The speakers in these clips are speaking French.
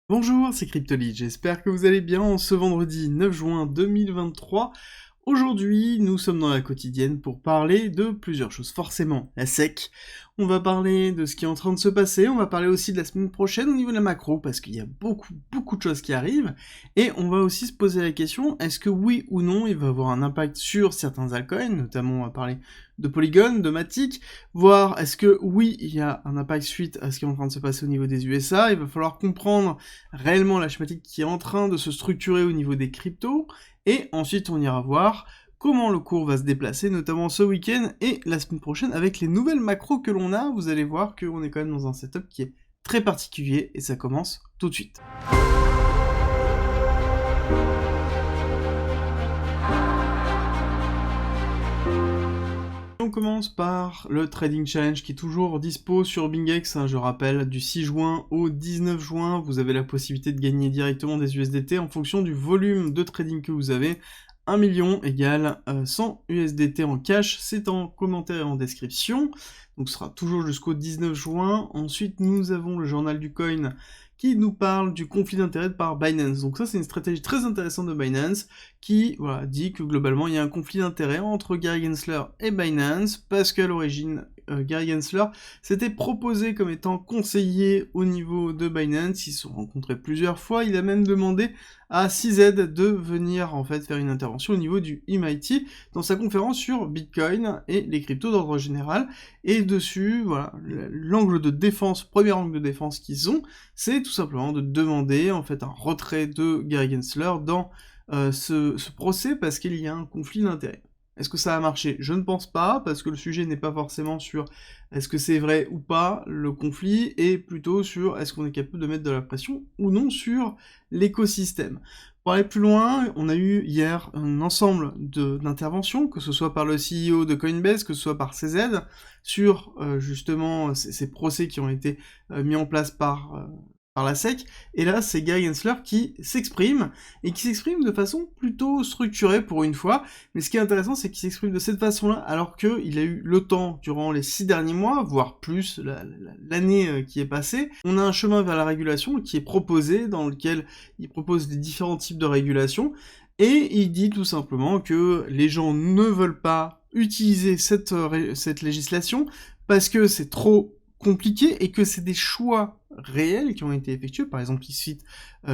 Bonjour, c'est Cryptoly, j'espère que vous allez bien en ce vendredi 9 juin 2023. Aujourd'hui, nous sommes dans la quotidienne pour parler de plusieurs choses. Forcément, la SEC, on va parler de ce qui est en train de se passer, on va parler aussi de la semaine prochaine au niveau de la macro, parce qu'il y a beaucoup de choses qui arrivent, et on va aussi se poser la question, est-ce que oui ou non, il va avoir un impact sur certains altcoins, notamment on va parler de Polygon, de Matic, voir est-ce que oui, il y a un impact suite à ce qui est en train de se passer au niveau des USA, il va falloir comprendre réellement la schématique qui est en train de se structurer au niveau des cryptos, et ensuite on ira voir comment le cours va se déplacer, notamment ce week-end et la semaine prochaine, avec les nouvelles macros que l'on a, vous allez voir qu'on est quand même dans un setup qui est très particulier, et ça commence tout de suite. On commence par le Trading Challenge qui est toujours dispo sur BingX, je rappelle, du 6 juin au 19 juin, vous avez la possibilité de gagner directement des USDT en fonction du volume de trading que vous avez. 1 million égale 100 USDT en cash, c'est en commentaire et en description, donc ce sera toujours jusqu'au 19 juin. Ensuite nous avons le journal du coin qui nous parle du conflit d'intérêts par Binance. Donc ça c'est une stratégie très intéressante de Binance qui dit que globalement il y a un conflit d'intérêts entre Gary Gensler et Binance parce qu'à l'origine Gary Gensler s'était proposé comme étant conseiller au niveau de Binance, ils se sont rencontrés plusieurs fois, il a même demandé à CZ de venir en fait faire une intervention au niveau du MIT dans sa conférence sur Bitcoin et les cryptos d'ordre général, et dessus, voilà, l'angle de défense, premier angle de défense qu'ils ont, c'est tout simplement de demander en fait un retrait de Gary Gensler dans ce procès parce qu'il y a un conflit d'intérêts. Est-ce que ça a marché? Je ne pense pas, parce que le sujet n'est pas forcément sur est-ce que c'est vrai ou pas le conflit, et plutôt sur est-ce qu'on est capable de mettre de la pression ou non sur l'écosystème. Pour aller plus loin, on a eu hier un ensemble d'interventions, que ce soit par le CEO de Coinbase, que ce soit par CZ, sur justement ces procès qui ont été mis en place par la SEC, et là c'est Gary Gensler qui s'exprime, et qui s'exprime de façon plutôt structurée pour une fois, mais ce qui est intéressant c'est qu'il s'exprime de cette façon-là, alors qu'il a eu le temps durant les 6 derniers mois, voire plus, l'année qui est passée. On a un chemin vers la régulation qui est proposé, dans lequel il propose des différents types de régulation, et il dit tout simplement que les gens ne veulent pas utiliser cette législation, parce que c'est trop compliqué, et que c'est des choix réels qui ont été effectués. Par exemple, il cite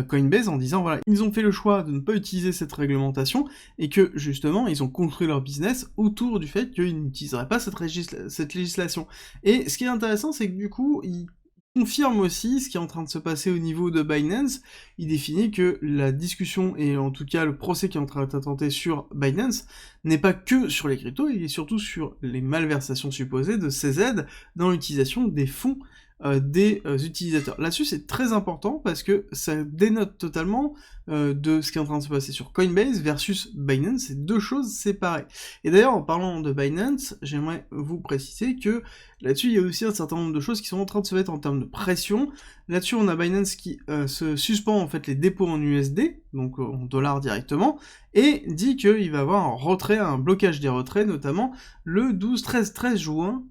Coinbase en disant, voilà, ils ont fait le choix de ne pas utiliser cette réglementation, et que, justement, ils ont construit leur business autour du fait qu'ils n'utiliseraient pas cette législation. Et ce qui est intéressant, c'est que du coup, il confirme aussi ce qui est en train de se passer au niveau de Binance. Il définit que la discussion, et en tout cas le procès qui est en train d'être tenté sur Binance, n'est pas que sur les cryptos, il est surtout sur les malversations supposées de CZ dans l'utilisation des fonds des utilisateurs. Là-dessus, c'est très important parce que ça dénote totalement de ce qui est en train de se passer sur Coinbase versus Binance, c'est deux choses séparées. Et d'ailleurs, en parlant de Binance, j'aimerais vous préciser que là-dessus, il y a aussi un certain nombre de choses qui sont en train de se mettre en termes de pression. Là-dessus, on a Binance qui se suspend en fait les dépôts en USD, donc en dollars directement, et dit qu'il va avoir un retrait, un blocage des retraits, notamment le 12, 13 juin,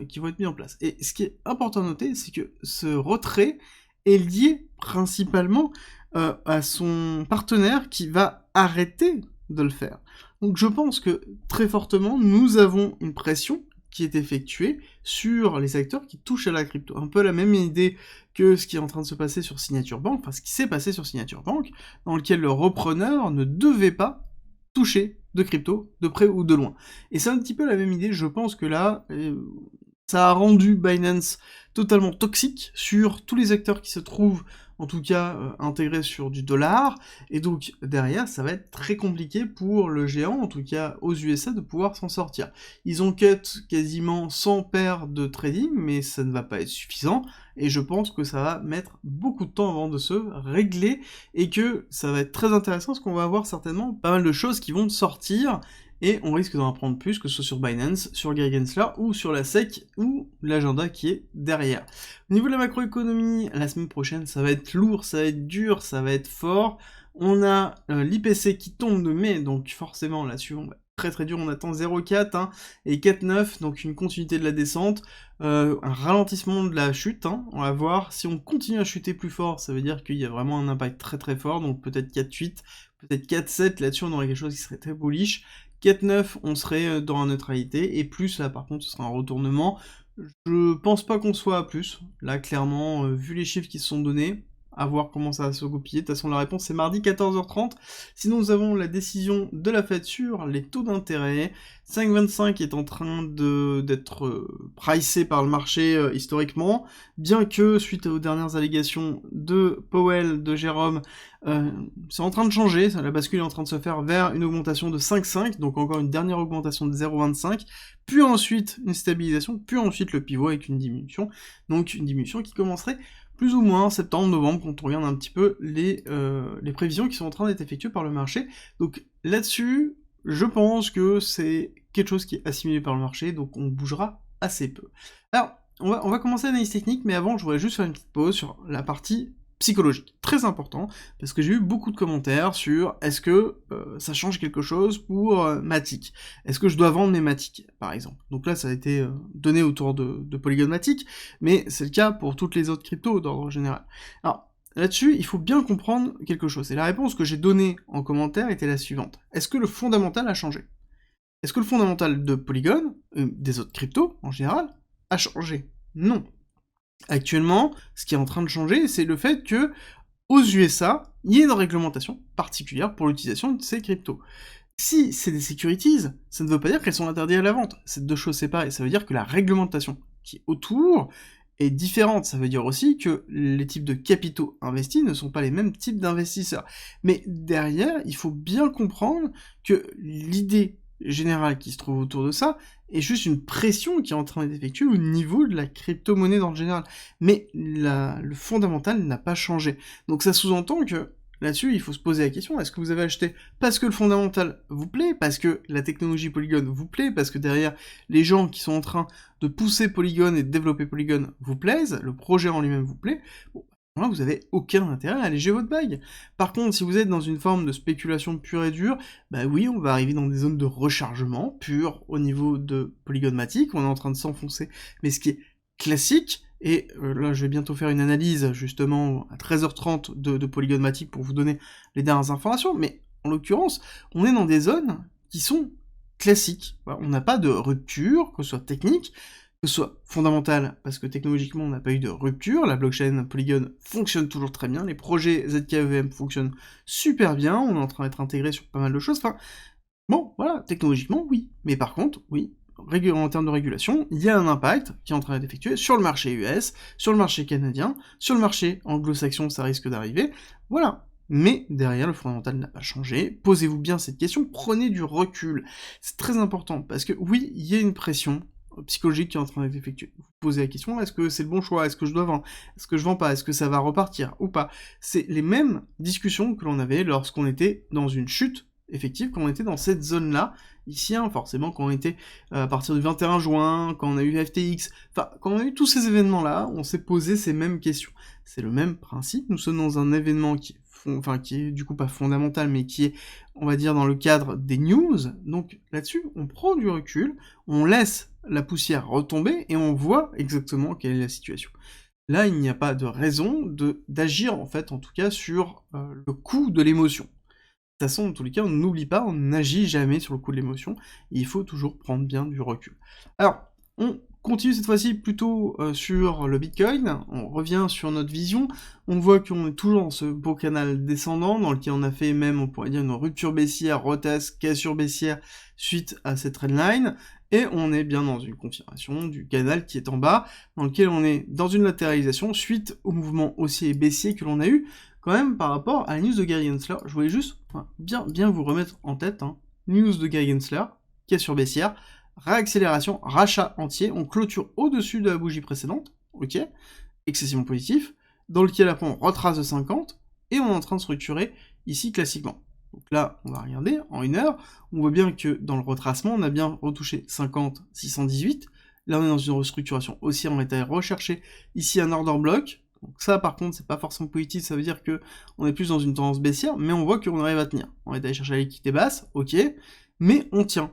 qui vont être mis en place. Et ce qui est important à noter, c'est que ce retrait est lié principalement à son partenaire qui va arrêter de le faire. Donc je pense que très fortement, nous avons une pression qui est effectuée sur les acteurs qui touchent à la crypto. Un peu la même idée que ce qui est en train de se passer sur Signature Bank, enfin ce qui s'est passé sur Signature Bank, dans lequel le repreneur ne devait pas toucher de crypto, de près ou de loin. Et c'est un petit peu la même idée, je pense que là, ça a rendu Binance totalement toxique sur tous les acteurs qui se trouvent, en tout cas, intégrés sur du dollar, et donc derrière, ça va être très compliqué pour le géant, en tout cas aux USA, de pouvoir s'en sortir. Ils ont cut quasiment 100 paires de trading, mais ça ne va pas être suffisant, et je pense que ça va mettre beaucoup de temps avant de se régler, et que ça va être très intéressant, parce qu'on va avoir certainement pas mal de choses qui vont sortir, et on risque d'en apprendre plus, que ce soit sur Binance, sur Gary Gensler, ou sur la SEC, ou l'agenda qui est derrière. Au niveau de la macroéconomie, la semaine prochaine, ça va être lourd, ça va être dur, ça va être fort. On a l'IPC qui tombe de mai, donc forcément là-dessus, on va très très dur, on attend 0,4 hein, et 4,9, donc une continuité de la descente, un ralentissement de la chute, hein, on va voir, si on continue à chuter plus fort, ça veut dire qu'il y a vraiment un impact très très fort, donc peut-être 4,8, peut-être 4,7, là-dessus on aurait quelque chose qui serait très bullish, 4,9 on serait dans la neutralité, et plus là par contre ce sera un retournement, je pense pas qu'on soit à plus, là clairement, vu les chiffres qui se sont donnés, à voir comment ça va se goupiller. De toute façon, la réponse c'est mardi 14h30. Sinon, nous avons la décision de la Fed sur les taux d'intérêt. 5,25 est en train d'être pricé par le marché historiquement, bien que, suite aux dernières allégations de Powell, de Jérôme, c'est en train de changer, la bascule est en train de se faire vers une augmentation de 5,5, donc encore une dernière augmentation de 0,25, puis ensuite une stabilisation, puis ensuite le pivot avec une diminution, donc une diminution qui commencerait plus ou moins en septembre, novembre, quand on regarde un petit peu les prévisions qui sont en train d'être effectuées par le marché. Donc là-dessus, je pense que c'est quelque chose qui est assimilé par le marché, donc on bougera assez peu. Alors, on va commencer l'analyse technique, mais avant, je voudrais juste faire une petite pause sur la partie psychologique. Très important, parce que j'ai eu beaucoup de commentaires sur est-ce que ça change quelque chose pour Matic. Est-ce que je dois vendre mes Matic, par exemple. Donc là, ça a été donné autour de Polygon Matic, mais c'est le cas pour toutes les autres cryptos d'ordre général. Alors, là-dessus, il faut bien comprendre quelque chose. Et la réponse que j'ai donnée en commentaire était la suivante. Est-ce que le fondamental a changé? Est-ce que le fondamental de Polygon, des autres cryptos en général, a changé? Non. Actuellement, ce qui est en train de changer, c'est le fait que, aux USA, il y ait une réglementation particulière pour l'utilisation de ces cryptos. Si c'est des securities, ça ne veut pas dire qu'elles sont interdites à la vente. C'est deux choses séparées. Ça veut dire que la réglementation qui est autour est différente. Ça veut dire aussi que les types de capitaux investis ne sont pas les mêmes types d'investisseurs. Mais derrière, il faut bien comprendre que l'idée générale qui se trouve autour de ça est juste une pression qui est en train d'être effectuée au niveau de la crypto-monnaie dans le général. Mais le fondamental n'a pas changé. Donc ça sous-entend que là-dessus, il faut se poser la question, est-ce que vous avez acheté parce que le fondamental vous plaît, parce que la technologie Polygon vous plaît, parce que derrière, les gens qui sont en train de pousser Polygon et de développer Polygon vous plaisent, le projet en lui-même vous plaît, bon, là, vous avez aucun intérêt à alléger votre bague. Par contre, si vous êtes dans une forme de spéculation pure et dure, bah oui, on va arriver dans des zones de rechargement pur au niveau de Polygon Matic, on est en train de s'enfoncer, mais ce qui est classique, et là je vais bientôt faire une analyse justement à 13h30 de Polygon Matic pour vous donner les dernières informations, mais en l'occurrence, on est dans des zones qui sont classiques. Voilà, on n'a pas de rupture, que ce soit technique, que ce soit fondamental, parce que technologiquement on n'a pas eu de rupture, la blockchain Polygon fonctionne toujours très bien, les projets ZKEVM fonctionnent super bien, on est en train d'être intégré sur pas mal de choses, enfin, bon, voilà, technologiquement, oui, mais par contre, oui, en termes de régulation, il y a un impact qui est en train d'être effectué sur le marché US, sur le marché canadien, sur le marché anglo-saxon, ça risque d'arriver, voilà. Mais derrière, le fondamental n'a pas changé. Posez-vous bien cette question, prenez du recul. C'est très important, parce que oui, il y a une pression psychologique qui est en train d'être effectuée. Vous posez la question, est-ce que c'est le bon choix? Est-ce que je dois vendre? Est-ce que je vends pas? Est-ce que ça va repartir ou pas? C'est les mêmes discussions que l'on avait lorsqu'on était dans une chute effective, quand on était dans cette zone-là, ici, hein, forcément, quand on était à partir du 21 juin, quand on a eu FTX, enfin, quand on a eu tous ces événements-là, on s'est posé ces mêmes questions. C'est le même principe, nous sommes dans un événement qui est du coup pas fondamental, mais qui est, on va dire, dans le cadre des news, donc là-dessus, on prend du recul, on laisse la poussière retomber, et on voit exactement quelle est la situation. Là, il n'y a pas de raison d'agir, en fait, en tout cas, sur le coût de l'émotion. De toute façon, dans tous les cas, on n'oublie pas, on n'agit jamais sur le coup de l'émotion, et il faut toujours prendre bien du recul. Alors, on continue cette fois-ci plutôt sur le Bitcoin, on revient sur notre vision, on voit qu'on est toujours dans ce beau canal descendant, dans lequel on a fait même, on pourrait dire, une rupture baissière, retest, cassure baissière, suite à cette trendline, et on est bien dans une confirmation du canal qui est en bas, dans lequel on est dans une latéralisation, suite au mouvement haussier et baissier que l'on a eu, quand même par rapport à la news de Gary Gensler. Je voulais juste bien vous remettre en tête, hein, news de Gary Gensler, cassure baissière, réaccélération, rachat entier, on clôture au-dessus de la bougie précédente, ok, excessivement positif, dans lequel après on retrace de 50, et on est en train de se structurer ici classiquement. Donc là, on va regarder, en une heure, on voit bien que dans le retracement, on a bien retouché 50, 618, là on est dans une restructuration haussière, on est allé rechercher ici un order block, donc ça par contre c'est pas forcément positif, ça veut dire que on est plus dans une tendance baissière, mais on voit qu'on arrive à tenir. On est allé chercher la liquidité basse, ok, mais on tient.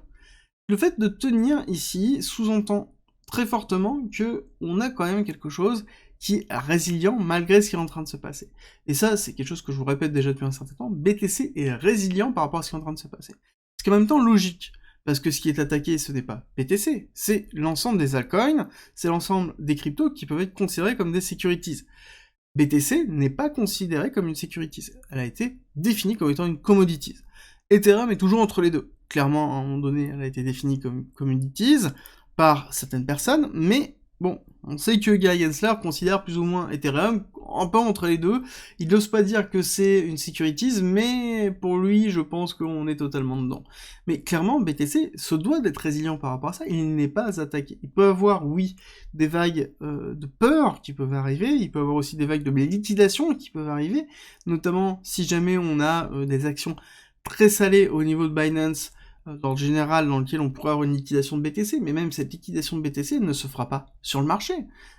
Le fait de tenir ici sous-entend très fortement que on a quand même quelque chose qui est résilient malgré ce qui est en train de se passer. Et ça, c'est quelque chose que je vous répète déjà depuis un certain temps, BTC est résilient par rapport à ce qui est en train de se passer. Ce qui est en même temps logique, parce que ce qui est attaqué, ce n'est pas BTC, c'est l'ensemble des altcoins, c'est l'ensemble des cryptos qui peuvent être considérés comme des securities. BTC n'est pas considérée comme une securities, elle a été définie comme étant une commodities. Ethereum est toujours entre les deux. Clairement, à un moment donné, elle a été définie comme commodities par certaines personnes, mais bon, on sait que Gary Gensler considère plus ou moins Ethereum un peu entre les deux. Il n'ose pas dire que c'est une securities, mais pour lui, je pense qu'on est totalement dedans. Mais clairement, BTC se doit d'être résilient par rapport à ça, il n'est pas attaqué. Il peut avoir, oui, des vagues de peur qui peuvent arriver, il peut avoir aussi des vagues de liquidation qui peuvent arriver, notamment si jamais on a des actions très salées au niveau de Binance, dans le général, dans lequel on pourrait avoir une liquidation de BTC, mais même cette liquidation de BTC ne se fera pas sur le marché,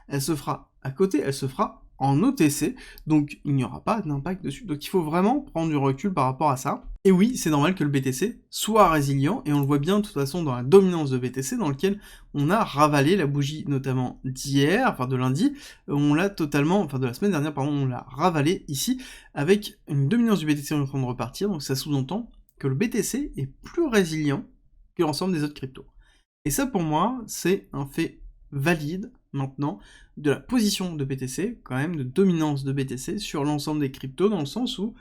elle se fera à côté, elle se fera en OTC, donc il n'y aura pas d'impact dessus. Donc il faut vraiment prendre du recul par rapport à ça. Et oui, c'est normal que le BTC soit résilient, et on le voit bien de toute façon dans la dominance de BTC, dans lequel on a ravalé la bougie notamment d'hier, enfin de lundi, on l'a totalement, enfin de la semaine dernière, pardon, on l'a ravalé ici, avec une dominance du BTC en train de repartir, donc ça sous-entend que le BTC est plus résilient que l'ensemble des autres cryptos. Et ça, pour moi, c'est un fait valide, maintenant, de la position de BTC, quand même, de dominance de BTC sur l'ensemble des cryptos, dans le sens où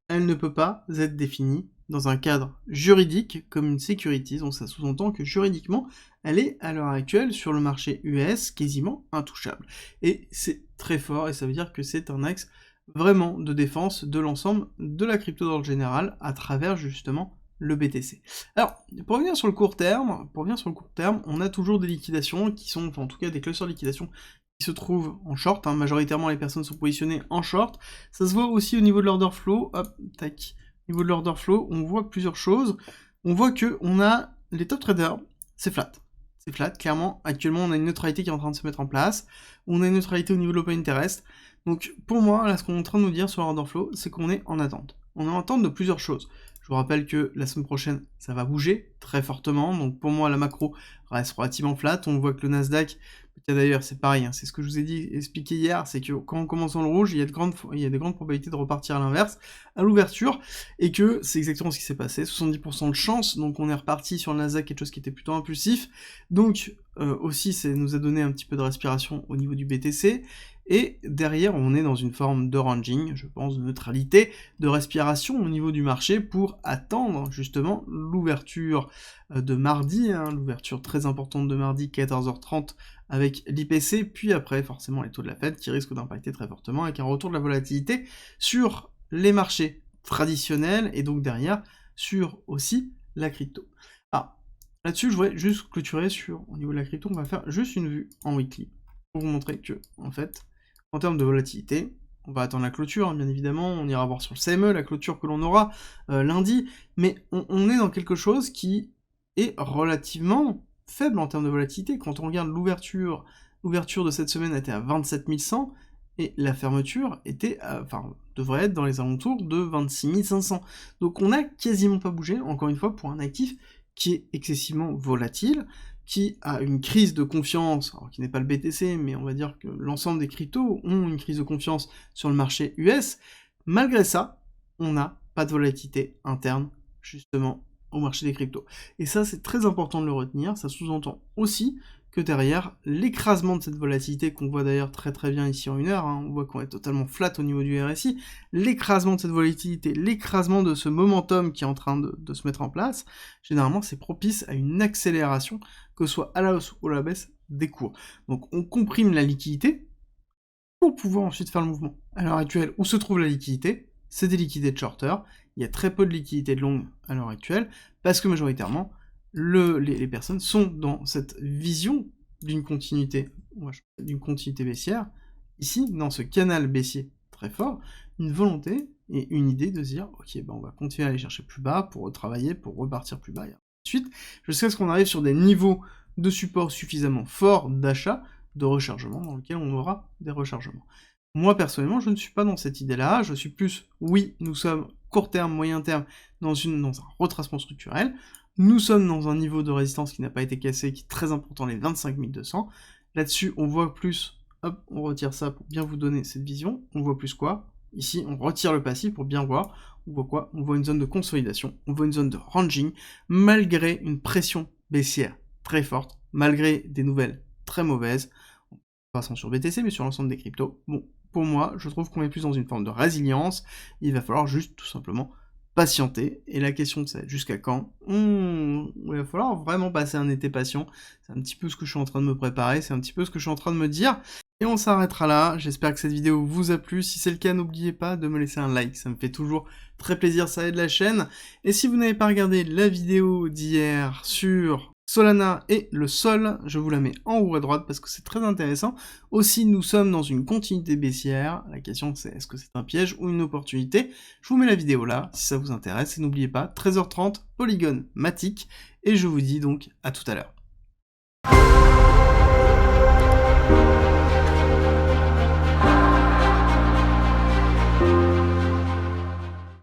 elle ne peut pas être définie dans un cadre juridique comme une securities, donc ça sous-entend que juridiquement, elle est, à l'heure actuelle, sur le marché US, quasiment intouchable. Et c'est très fort, et ça veut dire que c'est un axe vraiment de défense de l'ensemble de la crypto dans le général, à travers justement le BTC. Alors, pour revenir sur le court terme, on a toujours des liquidations qui sont, enfin en tout cas des clusters de liquidation qui se trouvent en short, hein. Majoritairement les personnes sont positionnées en short, ça se voit aussi au niveau de l'order flow, hop, tac, au niveau de l'order flow, on voit plusieurs choses, on voit que on a les top traders, c'est flat, clairement, actuellement on a une neutralité qui est en train de se mettre en place, on a une neutralité au niveau de l'open interest, donc pour moi, là ce qu'on est en train de nous dire sur l'order flow, c'est qu'on est en attente. On est en attente de plusieurs choses. Je vous rappelle que la semaine prochaine, ça va bouger très fortement, donc pour moi la macro reste relativement flat, on voit que le Nasdaq, d'ailleurs c'est pareil, hein, c'est ce que je vous ai expliqué hier, c'est que quand on commence dans le rouge, il y a de grandes probabilités de repartir à l'inverse, à l'ouverture, et que c'est exactement ce qui s'est passé, 70% de chance, donc on est reparti sur le Nasdaq, quelque chose qui était plutôt impulsif, donc aussi ça nous a donné un petit peu de respiration au niveau du BTC, et derrière on est dans une forme de ranging, je pense, de neutralité, de respiration au niveau du marché pour attendre justement l'ouverture de mardi, hein, l'ouverture très importante de mardi 14h30 avec l'IPC, puis après forcément les taux de la Fed qui risquent d'impacter très fortement avec un retour de la volatilité sur les marchés traditionnels et donc derrière sur aussi la crypto. Alors là-dessus je voudrais juste clôturer sur, au niveau de la crypto, on va faire juste une vue en weekly pour vous montrer que en fait en termes de volatilité, on va attendre la clôture, hein, bien évidemment, on ira voir sur le CME la clôture que l'on aura lundi, mais on est dans quelque chose qui est relativement faible en termes de volatilité. Quand on regarde l'ouverture de cette semaine était à 27 100, et la fermeture était, devrait être dans les alentours de 26 500. Donc on n'a quasiment pas bougé, encore une fois, pour un actif qui est excessivement volatile, qui a une crise de confiance, alors qui n'est pas le BTC, mais on va dire que l'ensemble des cryptos ont une crise de confiance sur le marché US. Malgré ça, on n'a pas de volatilité interne, justement, au marché des cryptos. Et ça, c'est très important de le retenir, ça sous-entend aussi que derrière, l'écrasement de cette volatilité, qu'on voit d'ailleurs très très bien ici en 1 heure, hein, on voit qu'on est totalement flat au niveau du RSI, l'écrasement de cette volatilité, l'écrasement de ce momentum qui est en train de se mettre en place, généralement c'est propice à une accélération, que ce soit à la hausse ou à la baisse des cours. Donc on comprime la liquidité pour pouvoir ensuite faire le mouvement. À l'heure actuelle, où se trouve la liquidité? C'est des liquidités de shorter, il y a très peu de liquidités de longue à l'heure actuelle, parce que majoritairement, les personnes sont dans cette vision d'une continuité baissière, ici, dans ce canal baissier très fort, une volonté et une idée de se dire, ok, on va continuer à aller chercher plus bas pour retravailler, pour repartir plus bas, et ensuite, jusqu'à ce qu'on arrive sur des niveaux de support suffisamment forts d'achat, de rechargement, dans lequel on aura des rechargements. Moi, personnellement, je ne suis pas dans cette idée-là, je suis plus, oui, nous sommes court terme, moyen terme, dans un retracement structurel. Nous sommes dans un niveau de résistance qui n'a pas été cassé, qui est très important, les 25 200. Là-dessus, on voit plus, hop, on retire ça pour bien vous donner cette vision. On voit plus quoi? Ici, on retire le passif pour bien voir. On voit quoi? On voit une zone de consolidation, on voit une zone de ranging, malgré une pression baissière très forte, malgré des nouvelles très mauvaises, pas seulement sur BTC, mais sur l'ensemble des cryptos. Bon, pour moi, je trouve qu'on est plus dans une forme de résilience, il va falloir juste tout simplement patienter, et la question c'est jusqu'à quand? Il va falloir vraiment passer un été patient, c'est un petit peu ce que je suis en train de me préparer, c'est un petit peu ce que je suis en train de me dire, et on s'arrêtera là. J'espère que cette vidéo vous a plu. Si c'est le cas, n'oubliez pas de me laisser un like, ça me fait toujours très plaisir, ça aide la chaîne. Et si vous n'avez pas regardé la vidéo d'hier sur Solana et le sol, je vous la mets en haut à droite parce que c'est très intéressant. Aussi, nous sommes dans une continuité baissière. La question c'est est-ce que c'est un piège ou une opportunité? Je vous mets la vidéo là, si ça vous intéresse. Et n'oubliez pas, 13h30, Polygon Matic. Et je vous dis donc à tout à l'heure.